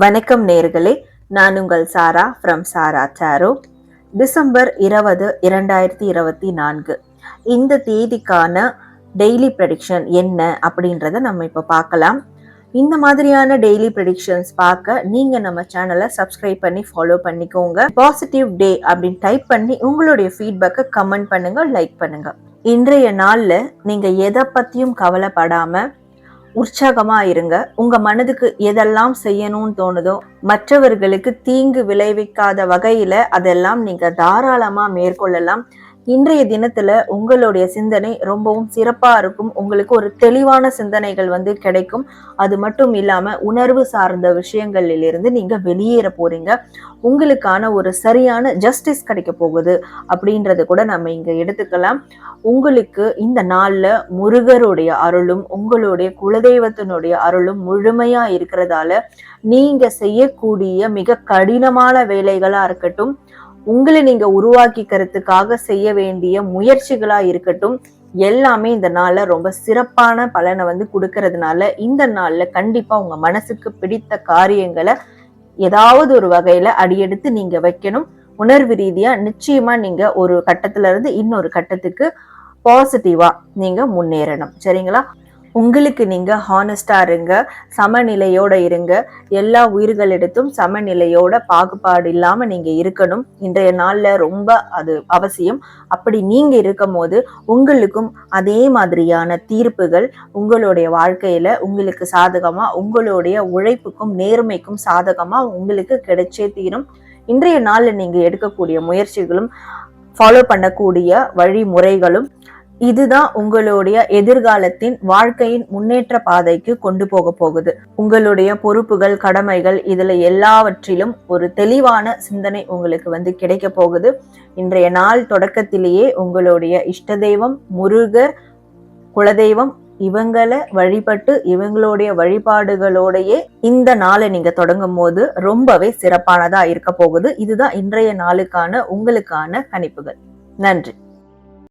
வணக்கம் நேர்களே, நான் உங்கள் சாரா ஃப்ரம் சாரா டாரோ. டிசம்பர் 20, 2024 இந்த தேதிக்கான டெய்லி ப்ரெடிக்ஷன் என்ன அப்படின்றத நம்ம இப்போ பார்க்கலாம். இந்த மாதிரியான டெய்லி ப்ரெடிக்ஷன்ஸ் பார்க்க நீங்க நம்ம சேனலை சப்ஸ்கிரைப் பண்ணி ஃபாலோ பண்ணிக்கோங்க. பாசிட்டிவ் டே அப்படின்னு டைப் பண்ணி உங்களுடைய ஃபீட்பேக்கை கமெண்ட் பண்ணுங்க, லைக் பண்ணுங்க. இன்றைய நாள்ல நீங்க எதை பத்தியும் கவலைப்படாம உற்சாகமா இருங்க. உங்க மனதுக்கு எதெல்லாம் செய்யணும்னு தோணுதோ, மற்றவர்களுக்கு தீங்கு விளைவிக்காத வகையில அதெல்லாம் நீங்க தாராளமா மேற்கொள்ளலாம். இன்றைய தினத்துல உங்களுடைய சிந்தனை ரொம்பவும் சிறப்பா இருக்கும். உங்களுக்கு ஒரு தெளிவான சிந்தனைகள் கிடைக்கும். அது மட்டும் இல்லாம உணர்வு சார்ந்த விஷயங்களிலிருந்து நீங்க வெளியேற போறீங்க. உங்களுக்கான ஒரு சரியான ஜஸ்டிஸ் கிடைக்க போகுது அப்படின்றது கூட நம்ம இங்க எடுத்துக்கலாம். உங்களுக்கு இந்த நாள்ல முருகருடைய அருளும் உங்களுடைய குலதெய்வத்தினுடைய அருளும் முழுமையா இருக்கிறதால நீங்க செய்யக்கூடிய மிக கடினமான வேலைகளா இருக்கட்டும், உங்களை நீங்க உருவாக்கிக்கிறதுக்காக செய்ய வேண்டிய முயற்சிகளா இருக்கட்டும், எல்லாமே இந்த நாள்ல ரொம்ப சிறப்பான பலனை கொடுக்கறதுனால இந்த நாள்ல கண்டிப்பா உங்க மனசுக்கு பிடித்த காரியங்களை ஏதாவது ஒரு வகையில அடியெடுத்து நீங்க வைக்கணும். உணர்வு ரீதியா நிச்சயமா நீங்க ஒரு கட்டத்துல இருந்து இன்னொரு கட்டத்துக்கு பாசிட்டிவா நீங்க முன்னேறணும். சரிங்களா? உங்களுக்கு நீங்க ஹானஸ்டா இருங்க, சமநிலையோட இருங்க. எல்லா உயிர்களிடத்தும் சமநிலையோட பாகுபாடு இல்லாம நீங்க இருக்கணும். இன்றைய நாள்ல ரொம்ப அது அவசியம். அப்படி நீங்க இருக்கும் போது உங்களுக்கும் அதே மாதிரியான தீர்ப்புகள் உங்களுடைய வாழ்க்கையில உங்களுக்கு சாதகமா, உங்களுடைய உழைப்புக்கும் நேர்மைக்கும் சாதகமா உங்களுக்கு கிடைச்சே தீரும். இன்றைய நாள்ல நீங்க எடுக்கக்கூடிய முயற்சிகளும் ஃபாலோ பண்ணக்கூடிய வழிமுறைகளும் இதுதான் உங்களுடைய எதிர்காலத்தின் வாழ்க்கையின் முன்னேற்ற பாதைக்கு கொண்டு போக போகுது. உங்களுடைய பொறுப்புகள், கடமைகள் இதுல எல்லாவற்றிலும் ஒரு தெளிவான சிந்தனை உங்களுக்கு கிடைக்க போகுது. இன்றைய நாள் தொடக்கத்திலேயே உங்களுடைய இஷ்ட தெய்வம் முருகர், குலதெய்வம் இவங்களை வழிபட்டு இவங்களுடைய வழிபாடுகளோடையே இந்த நாளை நீங்க தொடங்கும் போது ரொம்பவே சிறப்பானதா இருக்க போகுது. இதுதான் இன்றைய நாளுக்கான உங்களுக்கான கணிப்புகள். நன்றி.